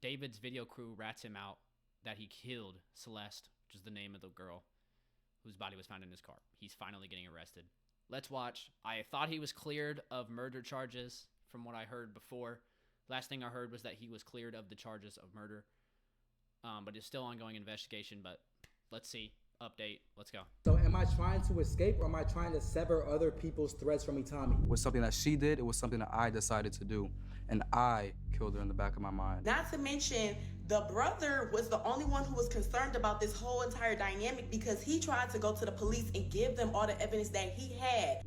David's video crew rats him out that he killed Celeste, which is the name of the girl whose body was found in his car. He's finally getting arrested. Let's watch. I thought he was cleared of murder charges from what I heard before. Last thing I heard was that he was cleared of the charges of murder. But it's still ongoing investigation, but let's see. Update. Let's go. So am I trying to escape or am I trying to sever other people's threads from Itami? It was something that she did. It was something that I decided to do. And I killed her in the back of my mind. Not to mention, the brother was the only one who was concerned about this whole entire dynamic because he tried to go to the police and give them all the evidence that he had.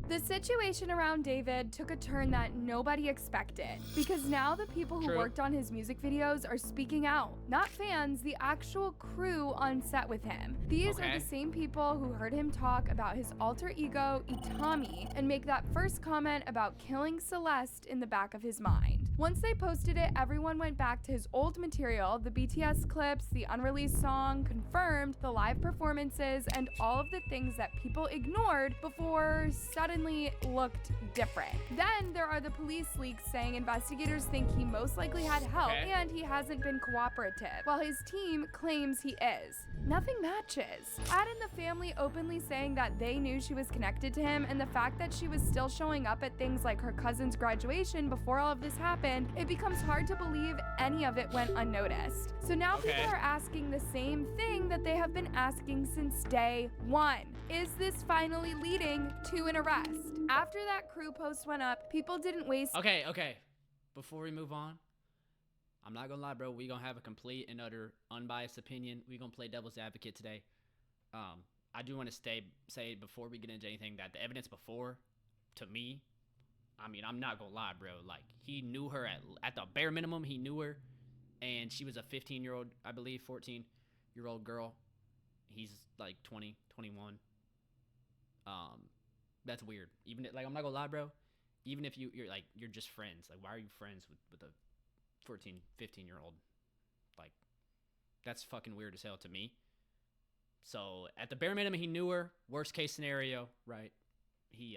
The situation around David took a turn that nobody expected, because now the people who worked on his music videos are speaking out. Not fans, the actual crew on set with him. These are the same people who heard him talk about his alter ego, Itami, and make that first comment about killing Celeste in the back of his mind. Once they posted it, everyone went back to his old material, the BTS clips, the unreleased song, confirmed, the live performances, and all of the things that people ignored before suddenly looked different. Then there are the police leaks saying investigators think he most likely had help and he hasn't been cooperative, while his team claims he is. Nothing matches. Add in the family openly saying that they knew she was connected to him, and the fact that she was still showing up at things like her cousin's graduation before all of this happened, it becomes hard to believe any of it went unnoticed. So now people are asking the same thing that they have been asking since day one. Is this finally leading to an arrest? After that crew post went up, people didn't waste— Okay. Before we move on, I'm not gonna lie, bro. We gonna have a complete and utter unbiased opinion. We gonna play devil's advocate today. I do want to say before we get into anything that the evidence before, to me, I mean, I'm not gonna lie, bro. Like, he knew her at the bare minimum. He knew her, and she was a 15-year-old, I believe, 14-year-old girl. He's like 20, 21. That's weird. Even like, I'm not gonna lie, bro. Even if you're just friends, like, why are you friends with a 14, 15-year-old? Like, that's fucking weird as hell to me. So at the bare minimum, he knew her. Worst case scenario, right? He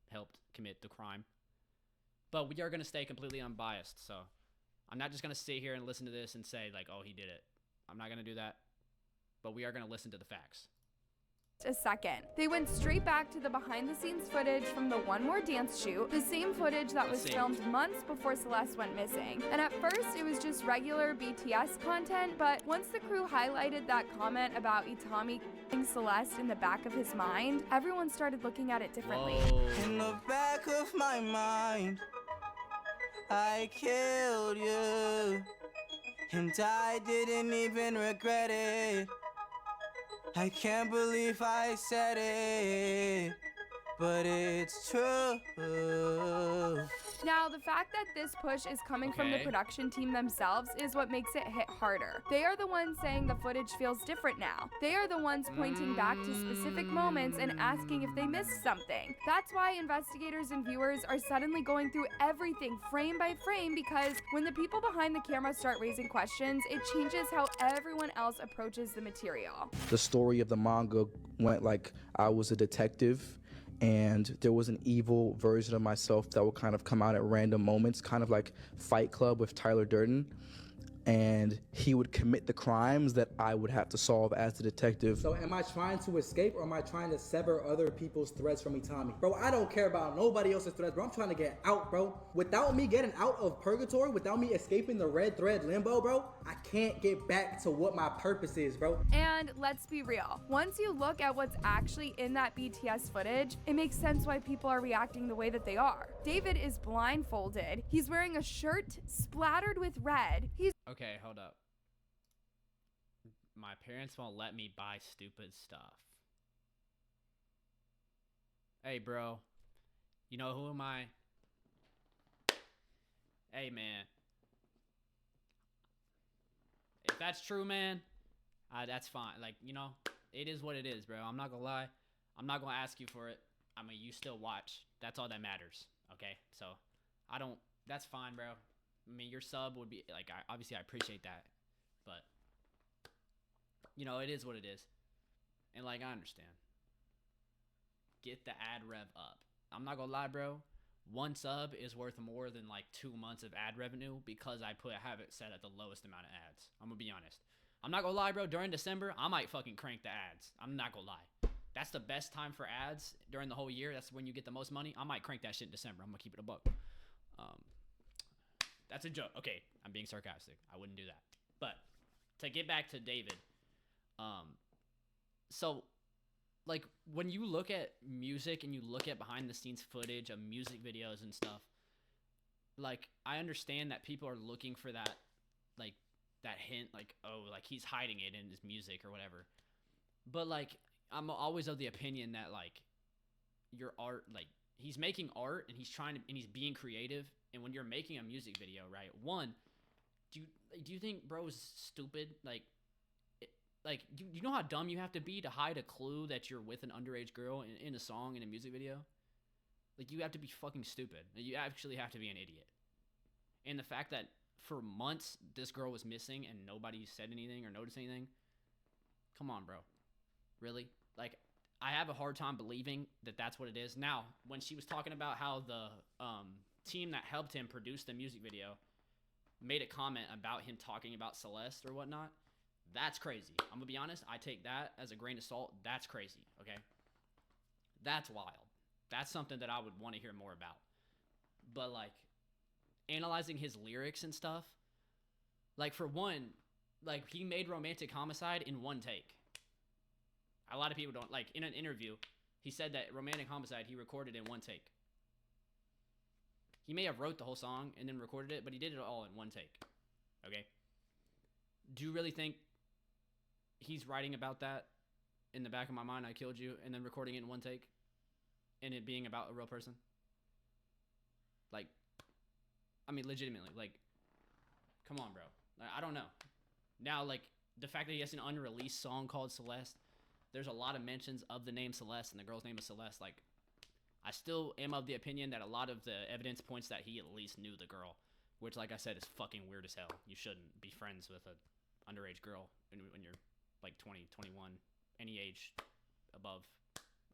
helped commit the crime. But we are gonna stay completely unbiased. So I'm not just gonna sit here and listen to this and say like, oh, he did it. I'm not gonna do that. But we are gonna listen to the facts. A second. They went straight back to the behind-the-scenes footage from the One More Dance shoot, the same footage that was filmed months before Celeste went missing. And at first, it was just regular BTS content, but once the crew highlighted that comment about Itami killing Celeste in the back of his mind, everyone started looking at it differently. In the back of my mind, I killed you, and I didn't even regret it. I can't believe I said it, but it's true. Now, the fact that this push is coming from the production team themselves is what makes it hit harder. They are the ones saying the footage feels different now. They are the ones pointing back to specific moments and asking if they missed something. That's why investigators and viewers are suddenly going through everything frame by frame, because when the people behind the camera start raising questions, it changes how everyone else approaches the material. The story of the manga went like I was a detective, and there was an evil version of myself that would kind of come out at random moments, kind of like Fight Club with Tyler Durden. And he would commit the crimes that I would have to solve as the detective. So am I trying to escape or am I trying to sever other people's threads from Itami? Bro, I don't care about nobody else's threads, bro. I'm trying to get out, bro. Without me getting out of purgatory, without me escaping the red thread limbo, bro, I can't get back to what my purpose is, bro. And let's be real. Once you look at what's actually in that BTS footage, it makes sense why people are reacting the way that they are. David is blindfolded. He's wearing a shirt splattered with red. Okay, hold up. My parents won't let me buy stupid stuff. Hey, bro. You know, who am I? Hey, man. If that's true, man, that's fine. Like, you know, it is what it is, bro. I'm not gonna lie. I'm not gonna ask you for it. I mean, you still watch. That's all that matters, okay? So, that's fine, bro. I mean, your sub would be, like, obviously I appreciate that, but, you know, it is what it is. And, like, I understand. Get the ad rev up. I'm not gonna lie, bro. 1 sub is worth more than like 2 months of ad revenue because I have it set at the lowest amount of ads. I'm gonna be honest. I'm not gonna lie, bro. During December, I might fucking crank the ads. I'm not gonna lie. That's the best time for ads during the whole year. That's when you get the most money. I might crank that shit in December. I'm gonna keep it a buck. That's a joke. Okay, I'm being sarcastic. I wouldn't do that. But to get back to David, so like when you look at music and you look at behind the scenes footage of music videos and stuff, like I understand that people are looking for that, like that hint, like, oh, like he's hiding it in his music or whatever. But like I'm always of the opinion that like your art, like he's making art and he's trying to, and he's being creative. And when you're making a music video, right? One, do you think bro is stupid? Like you know how dumb you have to be to hide a clue that you're with an underage girl in a song, in a music video? Like you have to be fucking stupid. You actually have to be an idiot. And the fact that for months this girl was missing and nobody said anything or noticed anything. Come on, bro. Really? Like I have a hard time believing that that's what it is. Now, when she was talking about how the team that helped him produce the music video made a comment about him talking about Celeste or whatnot, that's crazy. I'm gonna be honest, I take that as a grain of salt. That's crazy, okay? That's wild. That's something that I would want to hear more about. But like analyzing his lyrics and stuff, like for one, like he made Romantic Homicide in 1 take. A lot of people don't, like in an interview, he said that Romantic Homicide he recorded in 1 take. He may have wrote the whole song and then recorded it, but he did it all in 1 take. Okay? Do you really think he's writing about that in the back of my mind, I killed you, and then recording it in 1 take? And it being about a real person? Like, I mean, legitimately, like, come on, bro. Like, I don't know. Now, like, the fact that he has an unreleased song called Celeste, there's a lot of mentions of the name Celeste, and the girl's name is Celeste. Like, I still am of the opinion that a lot of the evidence points that he at least knew the girl, which, like I said, is fucking weird as hell. You shouldn't be friends with an underage girl when you're like 20, 21, any age above,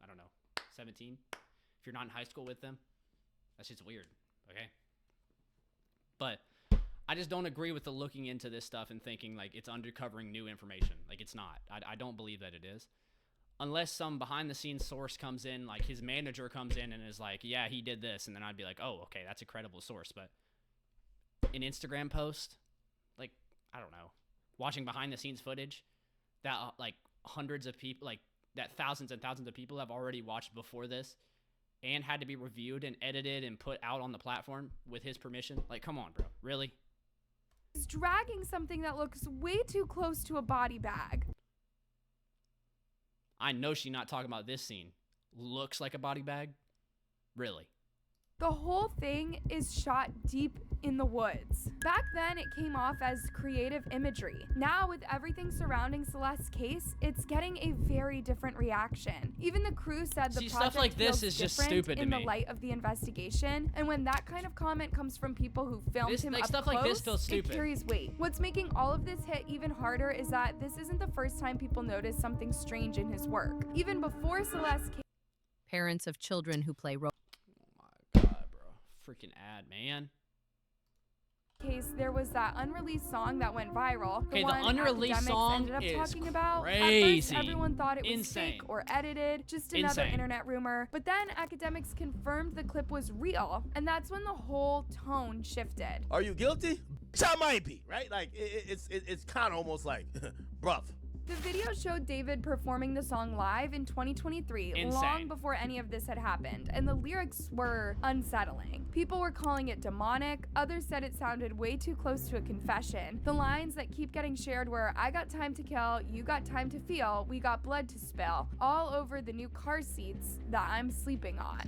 I don't know, 17. If you're not in high school with them, that's just weird, okay? But I just don't agree with the looking into this stuff and thinking like it's undercovering new information. Like it's not. I don't believe that it is. Unless some behind-the-scenes source comes in, like his manager comes in and is like, yeah, he did this. And then I'd be like, oh, okay, that's a credible source. But an Instagram post, like, I don't know, watching behind-the-scenes footage that, like, hundreds of people, like, that thousands and thousands of people have already watched before this and had to be reviewed and edited and put out on the platform with his permission. Like, come on, bro. Really? He's dragging something that looks way too close to a body bag. I know she's not talking about this scene. Looks like a body bag? Really? The whole thing is shot deep in the woods. Back then, it came off as creative imagery. Now, with everything surrounding Celeste's case, it's getting a very different reaction. Even the crew said the project stuff like this feels is just different stupid to in the me. light of the investigation. And when that kind of comment comes from people who filmed him like, up stuff close, like this feels stupid. it carries weight. What's making all of this hit even harder is that this isn't the first time people notice something strange in his work. Even before Celeste's case, Parents of children who play oh my god, bro. Freaking ad, man. there was that unreleased song that went viral. Okay, the one unreleased academics song ended up is talking about. crazy. At first, everyone thought it was Insane. fake or edited, just another Insane. internet rumor. But then academics confirmed the clip was real, and that's when the whole tone shifted. Are you guilty? I might be, right? Like it's kind of almost like, bruv. The video showed David performing the song live in 2023, Insane. long before any of this had happened, and the lyrics were unsettling. People were calling it demonic, others said it sounded way too close to a confession. The lines that keep getting shared were, I got time to kill, you got time to feel, we got blood to spill, all over the new car seats that I'm sleeping on.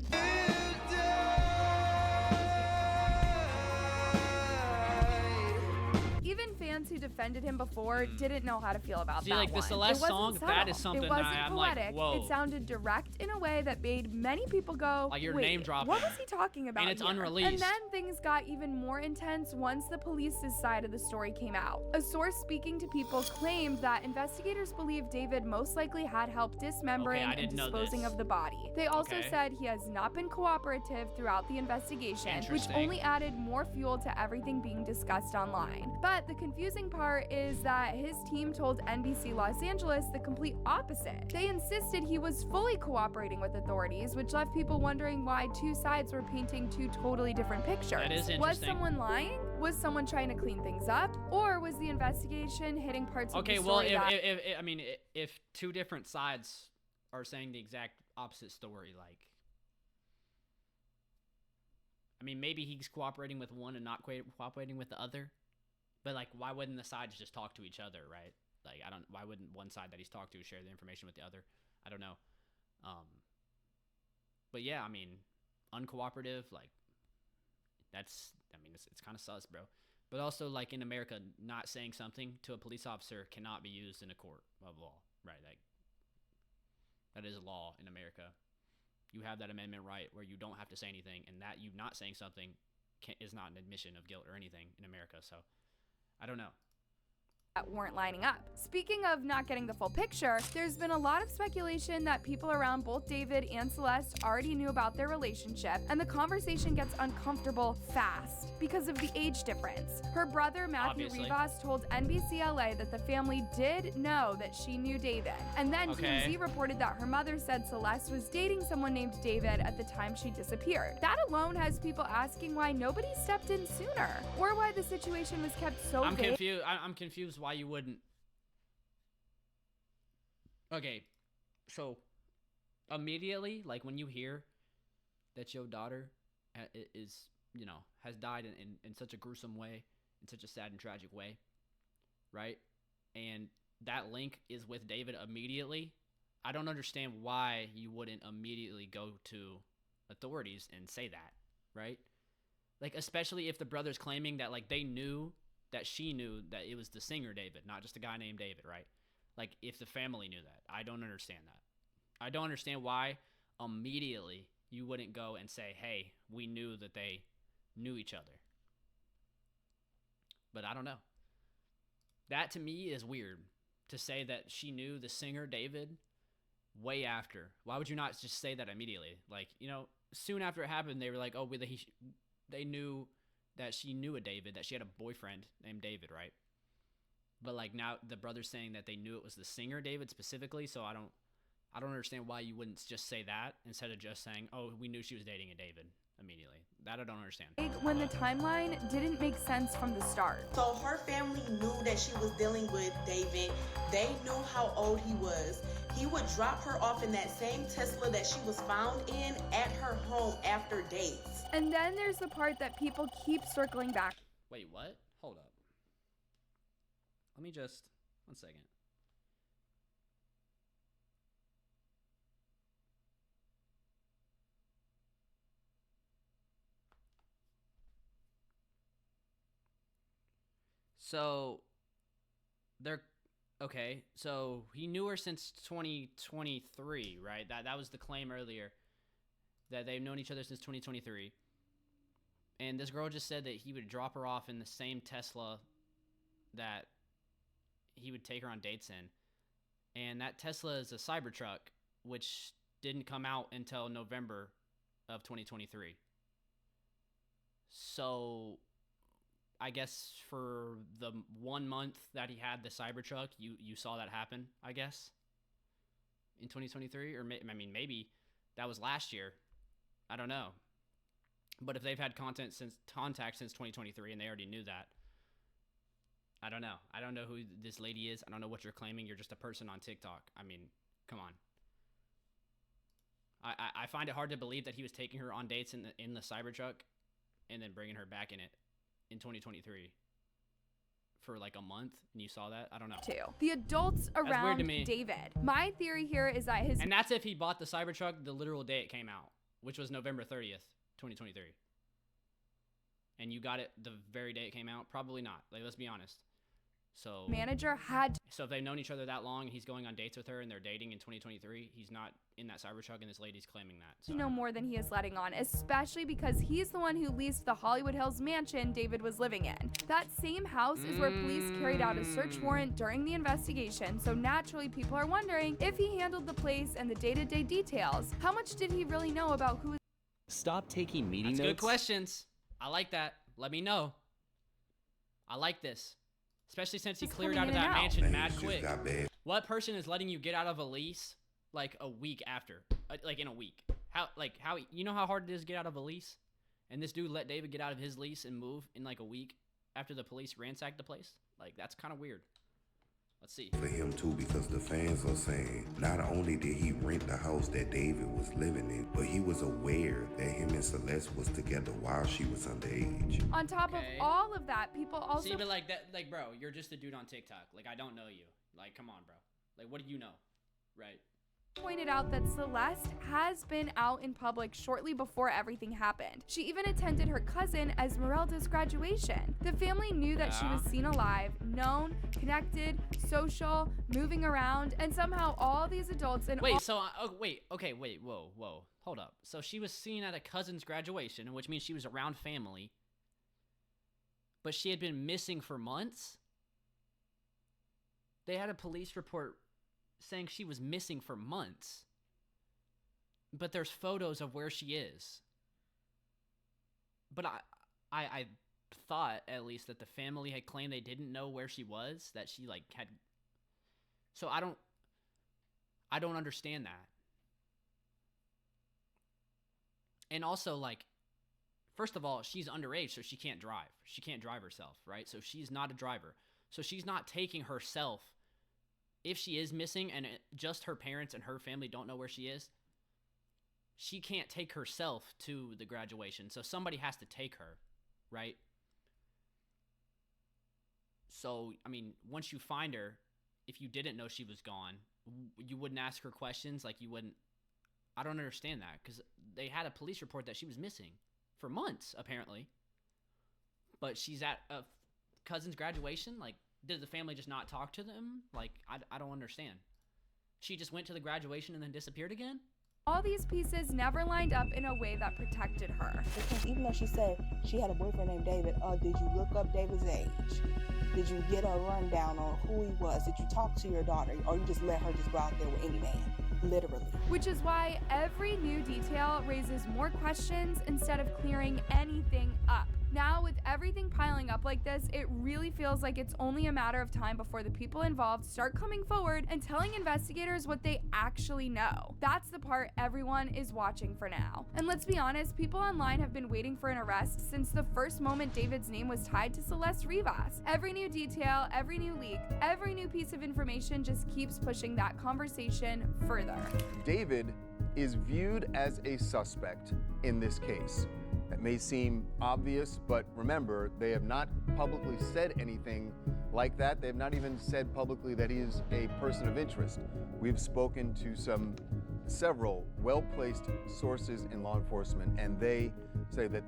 Even fans who defended him before didn't know how to feel about See, that like the one. Celeste It wasn't song, subtle. that is something it that wasn't I'm poetic. like, whoa. It sounded direct in a way that made many people go, Like, you're wait, name dropping. what was he talking about And it's here? unreleased. And then things got even more intense once the police's side of the story came out. A source speaking to People claimed that investigators believe David most likely had help dismembering I and didn't know disposing this. of the body. They also Okay. said he has not been cooperative throughout the investigation, which Interesting. only added more fuel to everything being discussed online. But the confusing part is that his team told NBC Los Angeles the complete opposite. They insisted he was fully cooperating with authorities, which left people wondering why two sides were painting two totally different pictures. That is Was interesting. someone lying? Was someone trying to clean things up? Or was the investigation hitting parts of Okay, the well, story that... I mean, if two different sides are saying the exact opposite story, like, I mean, maybe he's cooperating with one and not cooperating with the other, but like, why wouldn't the sides just talk to each other, right? Like, why wouldn't one side that he's talked to share the information with the other? I don't know. But yeah, I mean, uncooperative, like, it's kind of sus, bro. But also, like, in America, not saying something to a police officer cannot be used in a court of law, right? Like, that is law in America. You have that amendment right where you don't have to say anything, and that you not saying something is not an admission of guilt or anything in America. So, I don't know. weren't lining up. Speaking of not getting the full picture, there's been a lot of speculation that people around both David and Celeste already knew about their relationship, and the conversation gets uncomfortable fast because of the age difference. Her brother, Matthew Obviously. Rivas, told NBC LA that the family did know that she knew David, and then Okay. TMZ reported that her mother said Celeste was dating someone named David at the time she disappeared. That alone has people asking why nobody stepped in sooner, or why the situation was kept so I'm vague. confused. I'm confused why you wouldn't. Okay, so immediately, like when you hear that your daughter is, has died in such a gruesome way, in such a sad and tragic way, right? And that link is with David immediately. I don't understand why you wouldn't immediately go to authorities and say that, right? Like, especially if the brother's claiming that, like, they knew that she knew that it was the singer David, not just a guy named David, right? Like, if the family knew that. I don't understand that. I don't understand why immediately you wouldn't go and say, hey, we knew that they knew each other. But I don't know. That to me is weird, to say that she knew the singer David way after. Why would you not just say that immediately? Like, soon after it happened, they were like, oh, they knew that she knew a David, that she had a boyfriend named David, right? But like now the brother's saying that they knew it was the singer David specifically, so I don't understand why you wouldn't just say that instead of just saying, oh, we knew she was dating a David immediately. That I don't understand. When the timeline didn't make sense from the start. So her family knew that she was dealing with David. They knew how old he was. He would drop her off in that same Tesla that she was found in at her home after dates. And then there's the part that people keep circling back. Wait, what? Hold up. Let me just, 1 second. So, okay, so he knew her since 2023, right? That was the claim earlier, that they've known each other since 2023. And this girl just said that he would drop her off in the same Tesla that he would take her on dates in. And that Tesla is a Cybertruck, which didn't come out until November of 2023. So I guess for the 1 month that he had the Cybertruck, you saw that happen, I guess, in 2023? Or maybe that was last year. I don't know. But if they've had contact since 2023 and they already knew that, I don't know. I don't know who this lady is. I don't know what you're claiming. You're just a person on TikTok. I mean, come on. I find it hard to believe that he was taking her on dates in the Cybertruck and then bringing her back in it in 2023 for like a month, and you saw that? I don't know. Too. The adults weird around to me. David. My theory here is that his And that's if he bought the Cybertruck the literal day it came out, which was November 30th, 2023. And you got it the very day it came out? Probably not. Like, let's be honest. So manager had to So if they've known each other that long, and he's going on dates with her, and they're dating in 2023, he's not in that Cybertruck, and this lady's claiming that. So know more than he is letting on, especially because he's the one who leased the Hollywood Hills mansion David was living in. That same house is where police carried out a search warrant during the investigation, so naturally people are wondering if he handled the place and the day-to-day details. How much did he really know about who? Stop taking meeting That's notes. good questions. I like that. Let me know. I like this. Especially since he He's cleared coming out of in and that out. mansion mad quick. What person is letting you get out of a lease like a week after? Like in a week? How you know how hard it is to get out of a lease? And this dude let David get out of his lease and move in like a week after the police ransacked the place? Like, that's kind of weird. Let's see. For him too, because the fans are saying not only did he rent the house that David was living in, but he was aware that him and Celeste was together while she was underage. On top of all of that, people also See, but like that, like, bro, you're just a dude on TikTok. Like, I don't know you. Like, come on, bro. Like, what do you know? Right? pointed out that Celeste has been out in public shortly before everything happened. She even attended her cousin Esmeralda's graduation. The family knew that she was seen alive, known, connected, social, moving around, and somehow all these adults and wait, whoa, hold up. So she was seen at a cousin's graduation, which means she was around family, but she had been missing for months? They had a police report saying she was missing for months, but there's photos of where she is. But I thought at least that the family had claimed they didn't know where she was, that she like had. So I don't understand that. And also, like, first of all, she's underage, so she can't drive. She can't drive herself, right? So she's not a driver. So she's not taking herself. If she is missing and just her parents and her family don't know where she is, she can't take herself to the graduation. So somebody has to take her, right? So, I mean, once you find her, if you didn't know she was gone, you wouldn't ask her questions. Like, you wouldn't. I don't understand that, because they had a police report that she was missing for months, apparently. But she's at a cousin's graduation. Like, did the family just not talk to them? Like, I don't understand. She just went to the graduation and then disappeared again? all these pieces never lined up in a way that protected her. Because even though she said she had a boyfriend named David, did you look up David's age? Did you get a rundown on who he was? Did you talk to your daughter? Or you just let her just go out there with any man? Literally. Which is why every new detail raises more questions instead of clearing anything up. Now, with everything piling up like this, it really feels like it's only a matter of time before the people involved start coming forward and telling investigators what they actually know. That's the part everyone is watching for now. And let's be honest, people online have been waiting for an arrest since the first moment David's name was tied to Celeste Rivas. Every new detail, every new leak, every new piece of information just keeps pushing that conversation further. David is viewed as a suspect in this case. That may seem obvious, but remember, they have not publicly said anything like that. They have not even said publicly that he is a person of interest. We've spoken to several well-placed sources in law enforcement, and they say that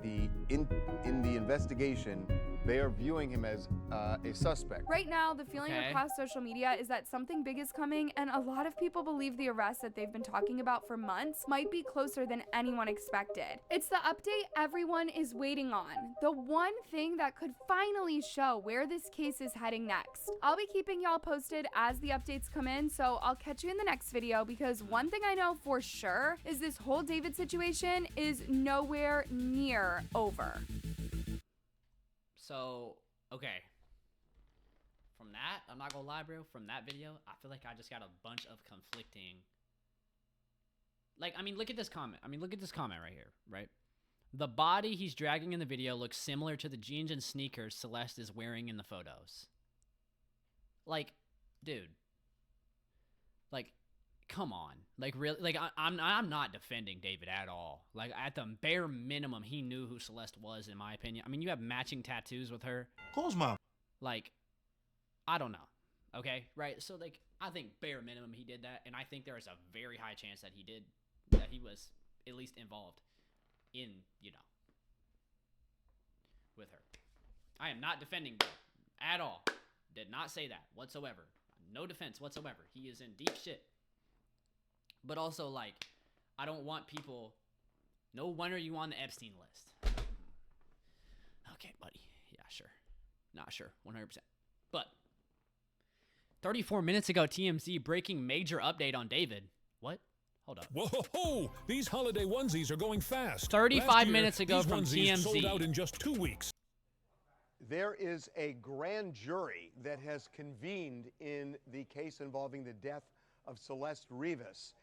in the investigation, they are viewing him as a suspect. Right now, the feeling across social media is that something big is coming, and a lot of people believe the arrest that they've been talking about for months might be closer than anyone expected. It's the update everyone is waiting on, the one thing that could finally show where this case is heading next. I'll be keeping y'all posted as the updates come in, so I'll catch you in the next video, because one thing I know for sure is this whole David situation is nowhere near over. So, okay. From that, I'm not gonna lie, bro, from that video, I feel like I just got a bunch of conflicting. Like, I mean, look at this comment. Right here, right? The body he's dragging in the video looks similar to the jeans and sneakers Celeste is wearing in the photos. Like, dude. Like, come on. Like, really? Like, I'm not defending David at all. Like, at the bare minimum, he knew who Celeste was, in my opinion. I mean, you have matching tattoos with her. Close mom. Like, I don't know. Okay, right? So, like, I think bare minimum he did that, and I think there is a very high chance that he was at least involved in, with her. I am not defending David at all. Did did not say that whatsoever. No defense whatsoever. He is in deep shit. But also, like, I don't want people... No wonder you on the Epstein list. Okay, buddy. Yeah, sure. Not sure. 100%. But 34 minutes ago, TMZ breaking major update on David. What? Hold up. Whoa! These holiday onesies are going fast. 35 minutes ago these from onesies TMZ. sold out in just 2 weeks. There is a grand jury that has convened in the case involving the death of Celeste Rivas.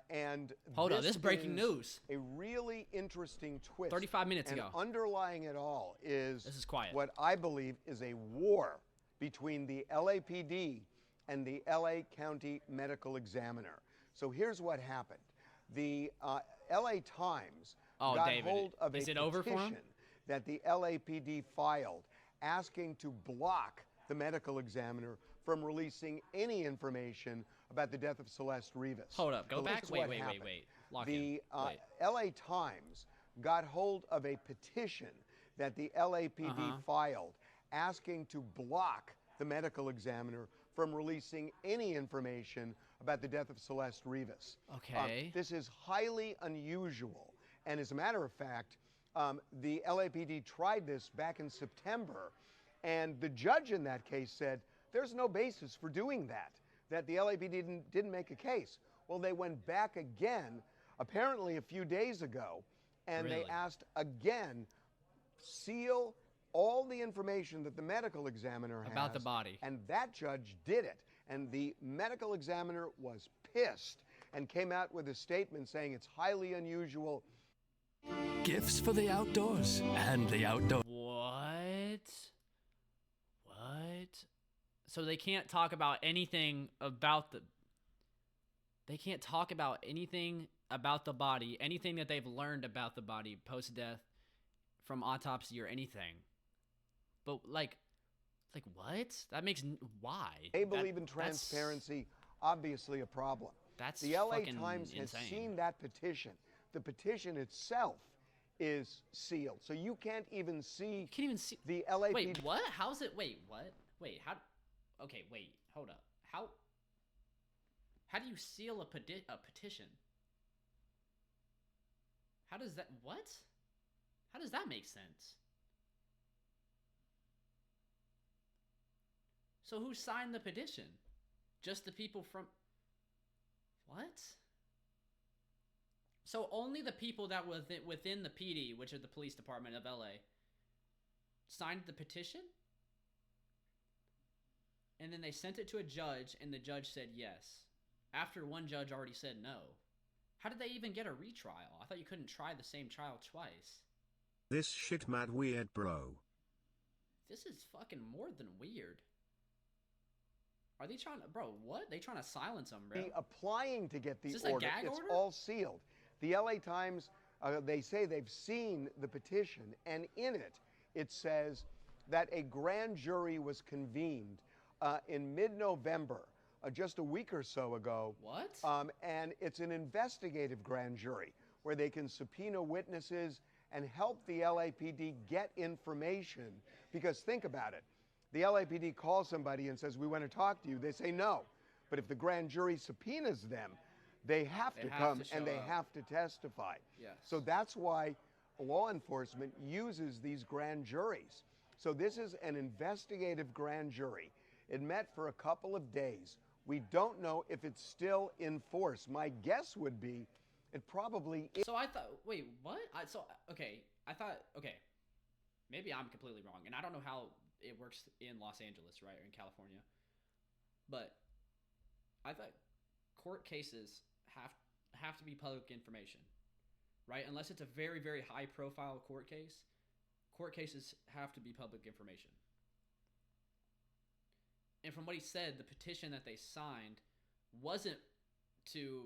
And hold on, this is breaking news. A really interesting twist. 35 minutes and ago. Underlying it all is this is quiet. What I believe is a war between the LAPD and the LA County Medical Examiner. So here's what happened. The LA Times got hold of a petition that the LAPD filed asking to block the medical examiner from releasing any information about the death of Celeste Rivas. Hold up, go back. Wait. Lock the in. LA Times got hold of a petition that the LAPD filed asking to block the medical examiner from releasing any information about the death of Celeste Rivas. Okay. This is highly unusual. And as a matter of fact, the LAPD tried this back in September, and the judge in that case said, there's no basis for doing that the LAPD didn't make a case. Well, they went back again, apparently a few days ago, and they asked again, seal all the information that the medical examiner has about the body. And that judge did it. And the medical examiner was pissed and came out with a statement saying it's highly unusual. Gifts for the outdoors and the outdoor. What? So they can't talk about anything about the... They can't talk about anything about the body, anything that they've learned about the body post-death from autopsy or anything. But, like what? That makes... Why? They believe in transparency, obviously a problem. That's the LA fucking Times has insane. seen that petition. The petition itself is sealed. So you can't even see... You can't even see... The LAPD... Wait, what? How's it... Wait, what? Wait, how... Okay, wait, hold up. How do you seal a petition? How does that... What? How does that make sense? So who signed the petition? Just the people from... What? So only the people that were within the PD, which are the police department of LA, signed the petition? And then they sent it to a judge, and the judge said yes. After one judge already said no. How did they even get a retrial? I thought you couldn't try the same trial twice. This shit mad weird, bro. This is fucking more than weird. Are they trying to... Bro, what? They trying to silence them, bro? Applying to get the Is this order. a gag It's order? all sealed. The LA Times, they say they've seen the petition, and in it, it says that a grand jury was convened in mid-November, just a week or so ago. What? And it's an investigative grand jury where they can subpoena witnesses and help the LAPD get information. Because think about it. The LAPD calls somebody and says, we want to talk to you. They say no. But if the grand jury subpoenas them, they have to come and they have to testify. Yes. So that's why law enforcement uses these grand juries. So this is an investigative grand jury. It met for a couple of days. We don't know if it's still in force. My guess would be it probably is. So I thought, wait, what? I thought, maybe I'm completely wrong, and I don't know how it works in Los Angeles, right, or in California, but I thought court cases have to be public information, right? Unless it's a very, very high-profile court case, court cases have to be public information. And from what he said, the petition that they signed wasn't to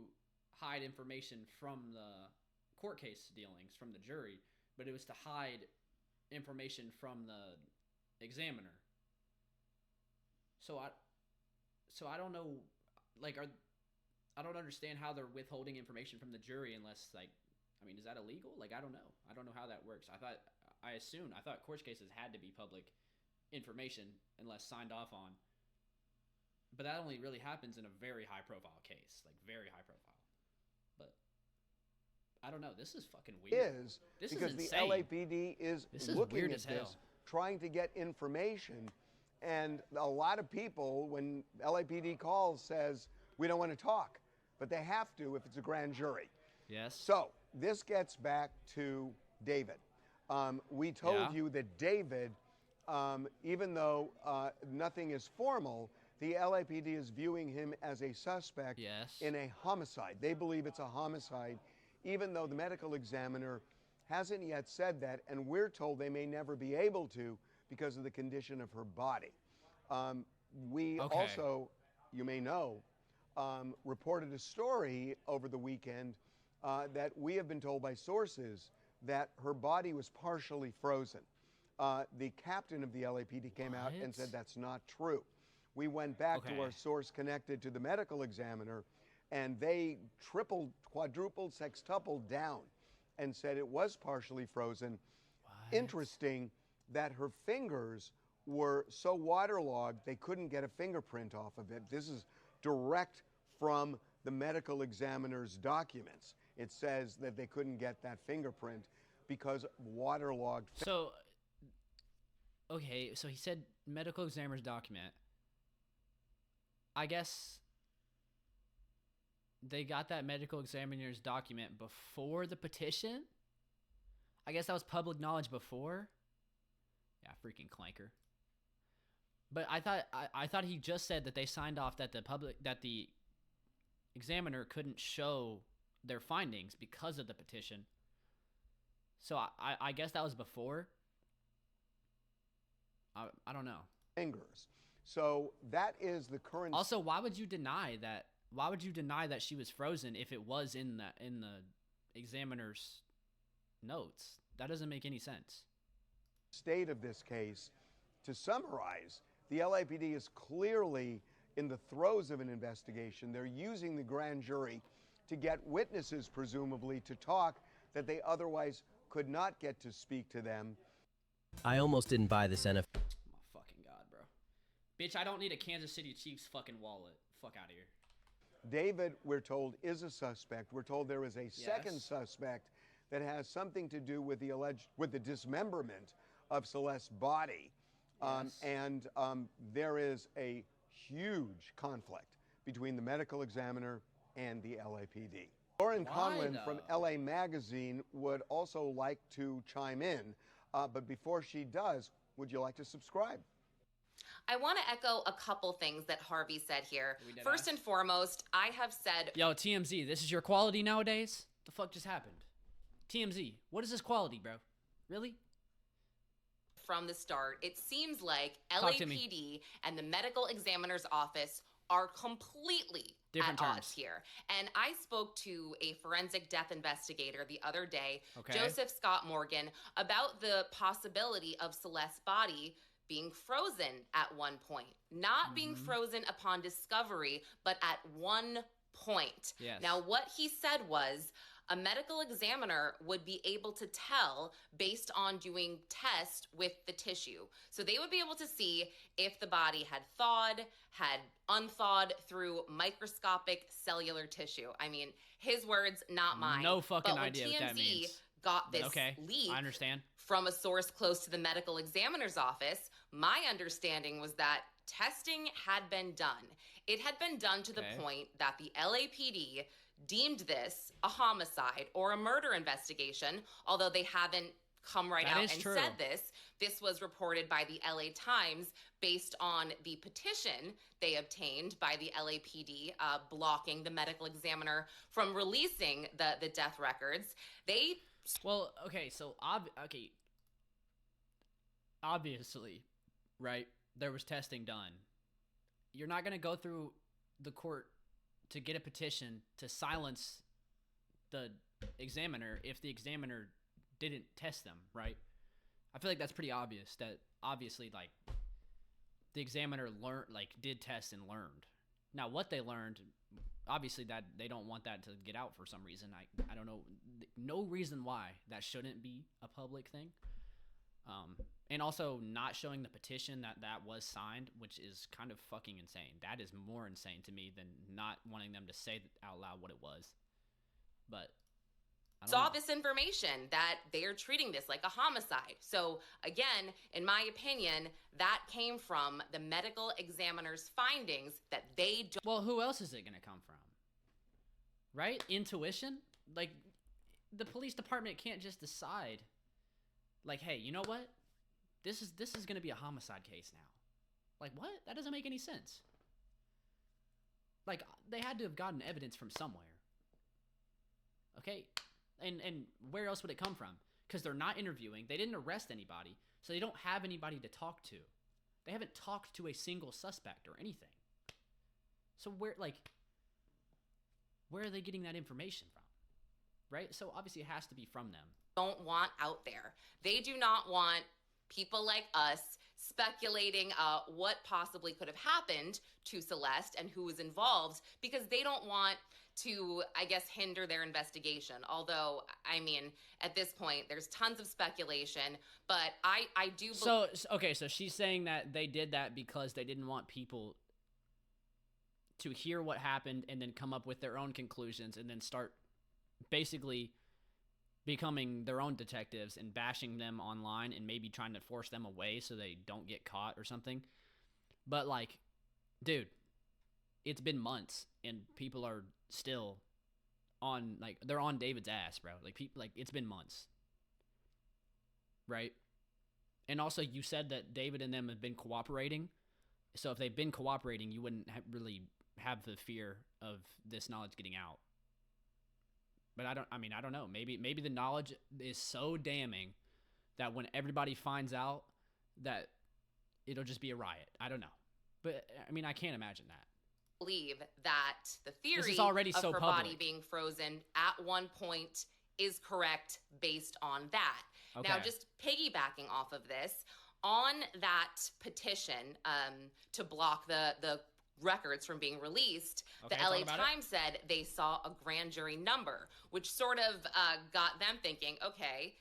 hide information from the court case dealings, from the jury, but it was to hide information from the examiner. So I don't know, like, I don't understand how they're withholding information from the jury unless, like, I mean, is that illegal? Like, I don't know. I don't know how that works. I thought court cases had to be public information unless signed off on But that only really happens in a very high-profile case, like very high-profile. But I don't know. This is fucking weird. This because is the insane. LAPD is looking weird at as hell. this, trying to get information, and a lot of people, when LAPD calls, says we don't want to talk, but they have to if it's a grand jury. Yes. So this gets back to David. We told you that David, even though nothing is formal, the LAPD is viewing him as a suspect in a homicide. They believe it's a homicide, even though the medical examiner hasn't yet said that, and we're told they may never be able to because of the condition of her body. We also, you may know, reported a story over the weekend that we have been told by sources that her body was partially frozen. The captain of the LAPD came out and said that's not true. We went back to our source connected to the medical examiner, and they tripled, quadrupled, sextupled down and said it was partially frozen. Interesting that her fingers were so waterlogged they couldn't get a fingerprint off of it. This is direct from the medical examiner's documents. It says that they couldn't get that fingerprint because waterlogged. So he said medical examiner's document. I guess they got that medical examiner's document before the petition. I guess that was public knowledge before. Yeah, freaking clanker. But I thought he just said that they signed off that the examiner couldn't show their findings because of the petition. So I guess that was before. I don't know. Fingers. So that is the current. Also, why would you deny that? Why would you deny that she was frozen if it was in the examiner's notes? That doesn't make any sense. State of this case, to summarize, the LAPD is clearly in the throes of an investigation. They're using the grand jury to get witnesses, presumably, to talk that they otherwise could not get to speak to them. I almost didn't buy this NFL. Oh, fucking God, bro. Bitch, I don't need a Kansas City Chiefs fucking wallet. Fuck out of here. David, we're told, is a suspect. We're told there is a second suspect that has something to do with the dismemberment of Celeste's body. And there is a huge conflict between the medical examiner and the LAPD. Lauren Conlon from LA Magazine would also like to chime in, but before she does, would you like to subscribe? I want to echo a couple things that Harvey said here. First and foremost, I have said... Yo, TMZ, this is your quality nowadays? The fuck just happened? TMZ, what is this quality, bro? Really? From the start, it seems like LAPD and the medical examiner's office are completely different at terms odds here. And I spoke to a forensic death investigator the other day, Okay. Joseph Scott Morgan, about the possibility of Celeste's body being frozen at one point. Not being frozen upon discovery, but at one point. Yes. Now, what he said was a medical examiner would be able to tell based on doing tests with the tissue. So they would be able to see if the body had thawed, had unthawed through microscopic cellular tissue. I mean, his words, not mine. No fucking but when idea what that TMZ means. got this Okay, leak I understand. from a source close to the medical examiner's office, my understanding was that testing had been done. It had been done to the point that the LAPD deemed this a homicide or a murder investigation, although they haven't come right That out is and true. said this. This was reported by the LA Times based on the petition they obtained by the LAPD blocking the medical examiner from releasing the death records. Well, okay, so obviously, right, there was testing done. You're not going to go through the court to get a petition to silence the examiner if the examiner didn't test them, right? I feel like that's pretty obvious, that obviously, like, the examiner did test and learned. Now, what they learned, obviously that they don't want that to get out for some reason. I don't know, no reason why that shouldn't be a public thing. And also not showing the petition that was signed, which is kind of fucking insane. That is more insane to me than not wanting them to say out loud what it was. But I don't saw know. this information that they are treating this like a homicide. So again, in my opinion, that came from the medical examiner's findings that they don't. Well, who else is it going to come from? Right? Intuition? Like, the police department can't just decide, like, hey, you know what? This is going to be a homicide case now. Like, what? That doesn't make any sense. Like, they had to have gotten evidence from somewhere. Okay? And where else would it come from? Because they're not interviewing. They didn't arrest anybody. So they don't have anybody to talk to. They haven't talked to a single suspect or anything. So where are they getting that information from? Right? So obviously it has to be from them. Don't want out there. They do not want people like us speculating what possibly could have happened to Celeste and who was involved, because they don't want to, I guess, hinder their investigation. Although, I mean, at this point, there's tons of speculation, but I do believe... So she's saying that they did that because they didn't want people to hear what happened and then come up with their own conclusions and then start basically becoming their own detectives and bashing them online and maybe trying to force them away so they don't get caught or something. But, like, dude, it's been months and people are still on, like, they're on David's ass, bro. Like, people, like, it's been months. Right? And also, you said that David and them have been cooperating. So if they've been cooperating, you wouldn't really have the fear of this knowledge getting out. But I don't know. Maybe the knowledge is so damning that when everybody finds out that it'll just be a riot. I don't know. But I mean, I can't imagine that. Believe that the theory This is already of so her public. body being frozen at one point is correct based on that. Okay. Now, just piggybacking off of this, on that petition to block the records from being released, Okay, the LA talk about Times said they saw a grand jury number, which sort of got them thinking, okay.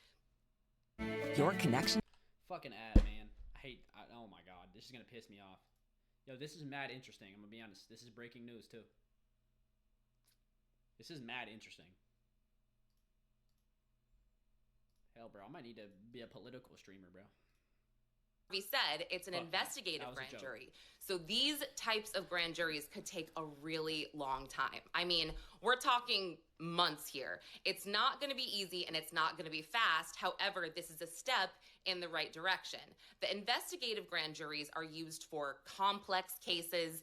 Your connection. Fucking ad, man. Oh my god, this is gonna piss me off. Yo, this is mad interesting. I'm gonna be honest. This is breaking news too. This is mad interesting. Hell, bro, I might need to be a political streamer, bro. We said it's an Fuck, investigative that was a grand joke. jury. So these types of grand juries could take a really long time. I mean, we're talking months here. It's not going to be easy and it's not going to be fast. However, this is a step in the right direction. The investigative grand juries are used for complex cases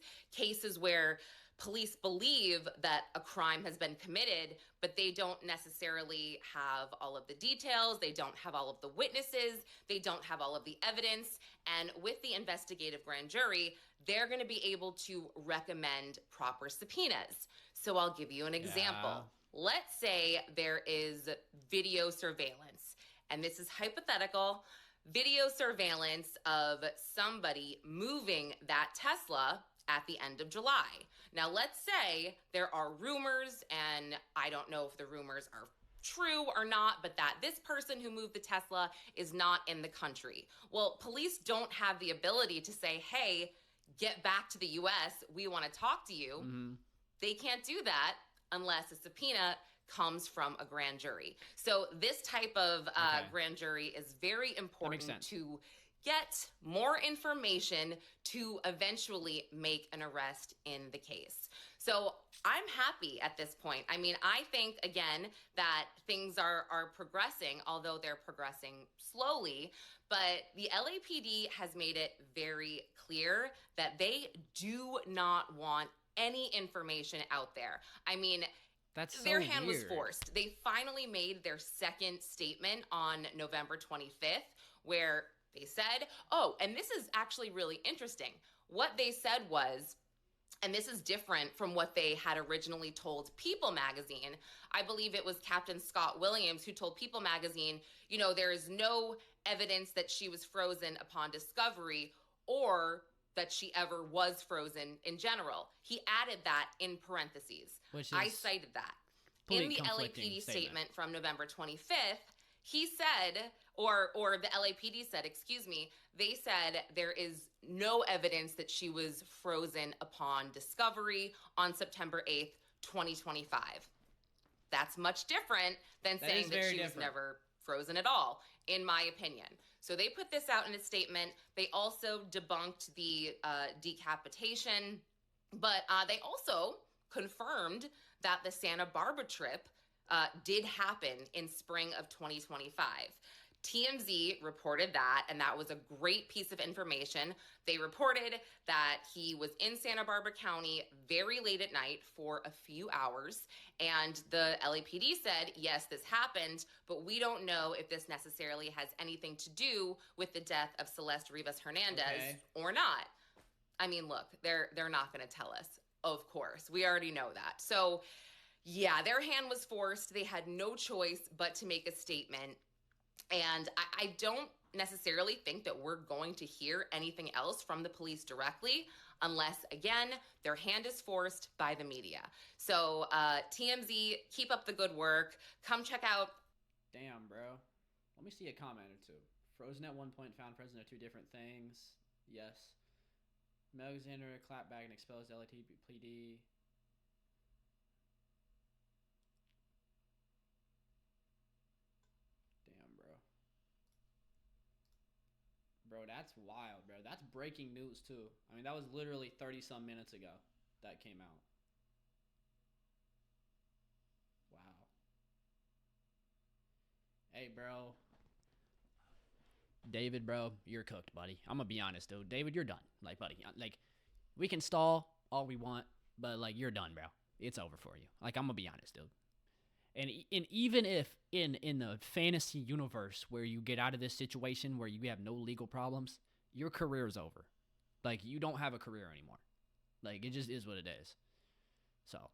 where police believe that a crime has been committed, but they don't necessarily have all of the details. They don't have all of the witnesses. They don't have all of the evidence. And with the investigative grand jury, they're going to be able to recommend proper subpoenas. So I'll give you an example. Let's say there is video surveillance, and this is hypothetical, video surveillance of somebody moving that Tesla at the end of July. Now, let's say there are rumors, and I don't know if the rumors are true or not, but that this person who moved the Tesla is not in the country. Well, police don't have the ability to say, hey, get back to the US, we want to talk to you. Mm-hmm. They can't do that unless a subpoena comes from a grand jury. So this type of grand jury is very important sense. to get more information to eventually make an arrest in the case. So I'm happy at this point. I mean, I think, again, that things are progressing, although they're progressing slowly. But the LAPD has made it very clear that they do not want any information out there. I mean, their hand was forced. They finally made their second statement on November 25th, where they said, oh, and this is actually really interesting. What they said was, and this is different from what they had originally told People magazine. I believe it was Captain Scott Williams who told People magazine, you know, there is no evidence that she was frozen upon discovery or that she ever was frozen in general. He added that in parentheses. Which I is cited that. pretty In the conflicting LAPD statement from November 25th, He said, or the LAPD said, excuse me, they said there is no evidence that she was frozen upon discovery on September 8th, 2025. That's much different than saying that she was never frozen at all, in my opinion. So they put this out in a statement. They also debunked the decapitation, but they also confirmed that the Santa Barbara trip did happen in spring of 2025. TMZ reported that, and that was a great piece of information. They reported that he was in Santa Barbara County very late at night for a few hours, and the LAPD said, yes, this happened, but we don't know if this necessarily has anything to do with the death of Celeste Rivas Hernandez or not. I mean, look, they're not going to tell us, of course. We already know that. So, yeah, their hand was forced. They had no choice but to make a statement. And I don't necessarily think that we're going to hear anything else from the police directly unless, again, their hand is forced by the media. So TMZ, keep up the good work. Come check out. Damn, bro. Let me see a comment or two. Frozen at one point, found frozen are two different things. Yes. Alexander clapback and exposed LAPD. Bro, that's wild, bro. That's breaking news, too. I mean, that was literally 30-some minutes ago that came out. Wow. Hey, bro. David, bro, you're cooked, buddy. I'm going to be honest, dude. David, you're done. Like, buddy, like, we can stall all we want, but, like, you're done, bro. It's over for you. Like, I'm going to be honest, dude. And even if in the fantasy universe where you get out of this situation where you have no legal problems, your career is over. Like, you don't have a career anymore. Like, it just is what it is. So,